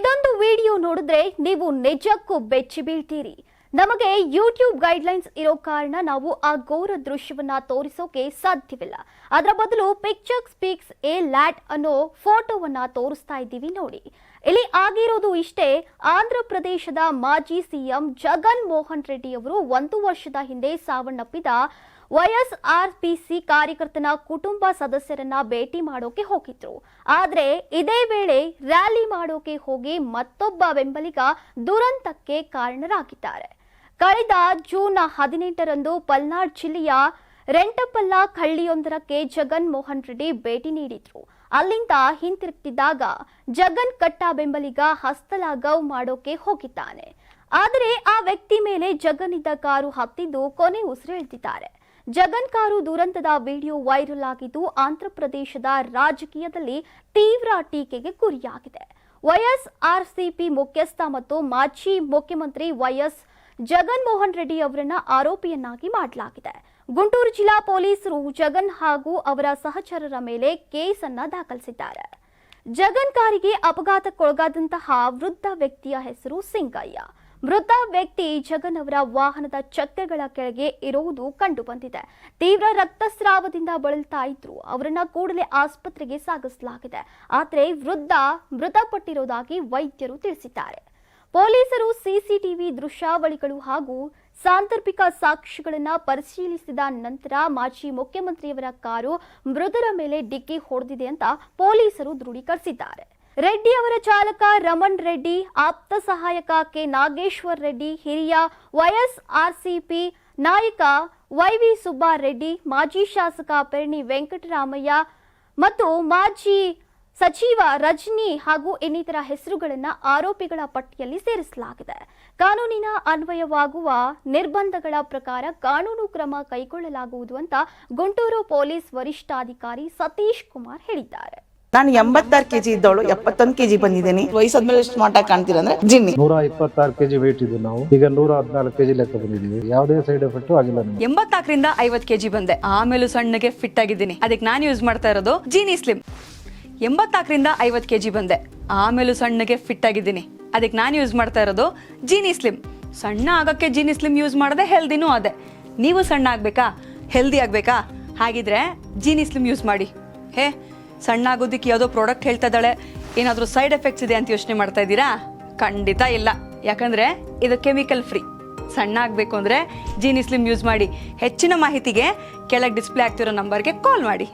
ಇದೊಂದು ವಿಡಿಯೋ ನೋಡಿದ್ರೆ ನೀವು ನಿಜಕ್ಕೂ ಬೆಚ್ಚಿ ಬೀಳ್ತೀರಿ. ನಮಗೆ ಯೂಟ್ಯೂಬ್ ಗೈಡ್ಲೈನ್ಸ್ ಇರೋ ಕಾರಣ ನಾವು ಆ ಘೋರ ದೃಶ್ಯವನ್ನ ತೋರಿಸೋಕೆ ಸಾಧ್ಯವಿಲ್ಲ. ಅದರ ಬದಲು ಪಿಕ್ಚರ್ ಸ್ಪೀಕ್ಸ್ ಎ ಲ್ಯಾಟ್ ಅನ್ನೋ ಫೋಟೋವನ್ನ ತೋರಿಸ್ತಾ ಇದ್ದೀವಿ ನೋಡಿ. ಇಲ್ಲಿ ಆಗಿರೋದು ಇಷ್ಟೇ. ಆಂಧ್ರ ಪ್ರದೇಶದ ಮಾಜಿ ಸಿಎಂ ಜಗನ್ ಮೋಹನ್ ರೆಡ್ಡಿ ಅವರು 1 ವರ್ಷದ ಹಿಂದೆ ಸಾವನ್ನಪ್ಪಿದ YSRPC ಕಾರ್ಯಕರ್ತನ ಕುಟುಂಬ ಸದಸ್ಯರನ್ನ ಭೇಟಿ ಮಾಡೋಕೆ ಹೋಗಿದ್ರು. ಆದ್ರೆ ಇದೇ ವೇಳೆ ರ್ಯಾಲಿ ಮಾಡೋಕೆ ಹೋಗಿ ಮತ್ತೊಬ್ಬ ಬೆಂಬಲಿಗ ದುರಂತಕ್ಕೆ ಕಾರಣರಾಗಿದ್ದಾರೆ. ಕಳೆದ ಜೂನ್ 18ರಂದು ಪಲ್ನಾಡ್ ಜಿಲ್ಲೆಯ ರೆಂಟಪಲ್ಲ ಹಳ್ಳಿಯೊಂದರಕ್ಕೆ ಜಗನ್ ಮೋಹನ್ ರೆಡ್ಡಿ ಭೇಟಿ ನೀಡಿದ್ರು. ಅಲ್ಲಿಂದ ಹಿಂತಿರುಗ್ತಿದ್ದಾಗ ಜಗನ್ ಕಟ್ಟ ಬೆಂಬಲಿಗ ಹಸ್ತಲಾಘವ್ ಮಾಡೋಕೆ ಹೋಗಿದ್ದಾನೆ. ಆದರೆ ಆ ವ್ಯಕ್ತಿ ಮೇಲೆ ಜಗನ್ ಇದ್ದ ಕಾರು ಹತ್ತಿದ್ದು ಕೊನೆ ಉಸಿರೆಳೆದಿದ್ದಾರೆ. ಜಗನ್ ಕಾರು ದುರಂತದ ವಿಡಿಯೋ ವೈರಲ್ ಆಗಿದ್ದು ಆಂಧ್ರ ಪ್ರದೇಶದ ರಾಜಕೀಯದಲ್ಲಿ ತೀವ್ರ ಟೀಕೆಗೆ ಗುರಿಯಾಗಿದೆ. YSRCP ಮುಖ್ಯಸ್ಥ ಮತ್ತು ಮಾಜಿ ಮುಖ್ಯಮಂತ್ರಿ YS ಜಗನ್ ಮೋಹನ್ ರೆಡ್ಡಿ ಅವರನ್ನ ಆರೋಪಿಯನ್ನಾಗಿ ಮಾಡಲಾಗಿದೆ. ಗುಂಟೂರು ಜಿಲ್ಲಾ ಪೊಲೀಸರು ಜಗನ್ ಹಾಗೂ ಅವರ ಸಹಚರರ ಮೇಲೆ ಕೇಸನ್ನ ದಾಖಲಿಸಿದ್ದಾರೆ. ಜಗನ್ ಕಾರಿಗೆ ಅಪಘಾತಕ್ಕೊಳಗಾದಂತಹ ವೃದ್ಧ ವ್ಯಕ್ತಿಯ ಹೆಸರು ಸಿಂಗಯ್ಯ. ಮೃತ ವ್ಯಕ್ತಿ ಜಗನ್ ಅವರ ವಾಹನದ ಚಕ್ರಗಳ ಕೆಳಗೆ ಇರುವುದು ಕಂಡು ಬಂದಿದೆ. ತೀವ್ರ ರಕ್ತಸ್ರಾವದಿಂದ ಬಳಲ್ತಾ ಇದ್ರು. ಅವರನ್ನ ಕೂಡಲೇ ಆಸ್ಪತ್ರೆಗೆ ಸಾಗಿಸಲಾಗಿದೆ. ಆದರೆ ವೃದ್ಧ ಮೃತಪಟ್ಟಿರುವುದಾಗಿ ವೈದ್ಯರು ತಿಳಿಸಿದ್ದಾರೆ. ಪೊಲೀಸರು ಸಿಸಿಟಿವಿ ದೃಶ್ಯಾವಳಿಗಳು ಹಾಗೂ ಸಾಂದರ್ಭಿಕ ಸಾಕ್ಷ್ಯಗಳನ್ನು ಪರಿಶೀಲಿಸಿದ ನಂತರ ಮಾಜಿ ಮುಖ್ಯಮಂತ್ರಿಯವರ ಕಾರು ಮೃತರ ಮೇಲೆ ಡಿಕ್ಕಿ ಹೊಡೆದಿದೆ ಅಂತ ಪೊಲೀಸರು ದೃಢೀಕರಿಸಿದ್ದಾರೆ. ರೆಡ್ಡಿ ಅವರ ಚಾಲಕ ರಮಣ್ ರೆಡ್ಡಿ, ಆಪ್ತ ಸಹಾಯಕ ಕೆ ನಾಗೇಶ್ವರ್ ರೆಡ್ಡಿ, ಹಿರಿಯ YSRCP ನಾಯಕ YV ಸುಬ್ಬಾರೆಡ್ಡಿ, ಮಾಜಿ ಶಾಸಕ ಪೆರ್ನಿ ವೆಂಕಟರಾಮಯ್ಯ ಮತ್ತು ಮಾಜಿ ಸಚಿವ ರಜನಿ ಹಾಗೂ ಇನ್ನಿತರ ಹೆಸರುಗಳನ್ನು ಆರೋಪಿಗಳ ಪಟ್ಟಿಯಲ್ಲಿ ಸೇರಿಸಲಾಗಿದೆ. ಕಾನೂನಿನ ಅನ್ವಯವಾಗುವ ನಿರ್ಬಂಧಗಳ ಪ್ರಕಾರ ಕಾನೂನು ಕ್ರಮ ಕೈಗೊಳ್ಳಲಾಗುವುದು ಅಂತ ಗುಂಟೂರು ಪೊಲೀಸ್ ವರಿಷ್ಠಾಧಿಕಾರಿ ಸತೀಶ್ ಕುಮಾರ್ ಹೇಳಿದ್ದಾರೆ. ನಾನು 86 ಕೆಜಿ ಇದ್ದವಳು 71 ಕೆಜಿ ಬಂದಿದ್ದೀನಿ. ವಯಸ್ಸಾದ್ಮೇಲೆ ಸ್ಮಾರ್ಟ್ ಆಗಿ ಕಾಣ್ತೀರಾ ಅಂದ್ರೆ ಜಿನ್ನಿ. 126 ಕೆಜಿ ವೇಟ್ ಇದ್ದು ನಾವು ಈಗ 114 ಕೆಜಿ ಲೆಕ್ಕ ಬಂದಿದ್ದೀವಿ. ಯಾವುದೇ ಸೈಡ್ ಎಫೆಕ್ಟ್ ಆಗಿಲ್ಲ. 84ರಿಂದ 50 ಕೆಜಿ ಬಂದೆ. ಆಮೇಲೆ ಸಣ್ಣಗೆ ಫಿಟ್ ಆಗಿದ್ದೀನಿ. ಅದಕ್ಕೆ ನಾನು ಯೂಸ್ ಮಾಡ್ತಾ ಇರೋದು ಜೀನಿ ಸ್ಲಿಮ್. 84ರಿಂದ 50 ಕೆಜಿ ಬಂದೆ. ಆಮೇಲೆ ಸಣ್ಣಗೆ ಫಿಟ್ ಆಗಿದ್ದೀನಿ. ಅದಕ್ಕೆ ನಾನು ಯೂಸ್ ಮಾಡ್ತಾ ಇರೋದು ಜೀನಿ ಸ್ಲಿಮ್. ಸಣ್ಣ ಆಗಕ್ಕೆ ಜೀನಿ ಸ್ಲಿಮ್ ಯೂಸ್ ಮಾಡದೆ ಹೆಲ್ದಿನೂ ಅದೇ. ನೀವು ಸಣ್ಣ ಆಗ್ಬೇಕಾ, ಹೆಲ್ದಿ ಆಗ್ಬೇಕಾ? ಹಾಗಿದ್ರೆ ಜೀನಿ ಸ್ಲಿಮ್ ಯೂಸ್ ಮಾಡಿ. ಸಣ್ಣ ಆಗೋದಕ್ಕೆ ಯಾವುದೋ ಪ್ರಾಡಕ್ಟ್ ಹೇಳ್ತಾ ಇದ್ದಾಳೆ, ಏನಾದರೂ ಸೈಡ್ ಎಫೆಕ್ಟ್ಸ್ ಇದೆ ಅಂತ ಯೋಚನೆ ಮಾಡ್ತಾ ಇದ್ದೀರಾ? ಖಂಡಿತ ಇಲ್ಲ. ಯಾಕಂದ್ರೆ ಇದು ಕೆಮಿಕಲ್ ಫ್ರೀ. ಸಣ್ಣ ಆಗಬೇಕು ಅಂದರೆ ಜೀನಿ ಸ್ಲಿಮ್ ಯೂಸ್ ಮಾಡಿ. ಹೆಚ್ಚಿನ ಮಾಹಿತಿಗೆ ಕೆಳಗೆ ಡಿಸ್ಪ್ಲೇ ಆಗ್ತಿರೋ ನಂಬರ್ಗೆ ಕಾಲ್ ಮಾಡಿ.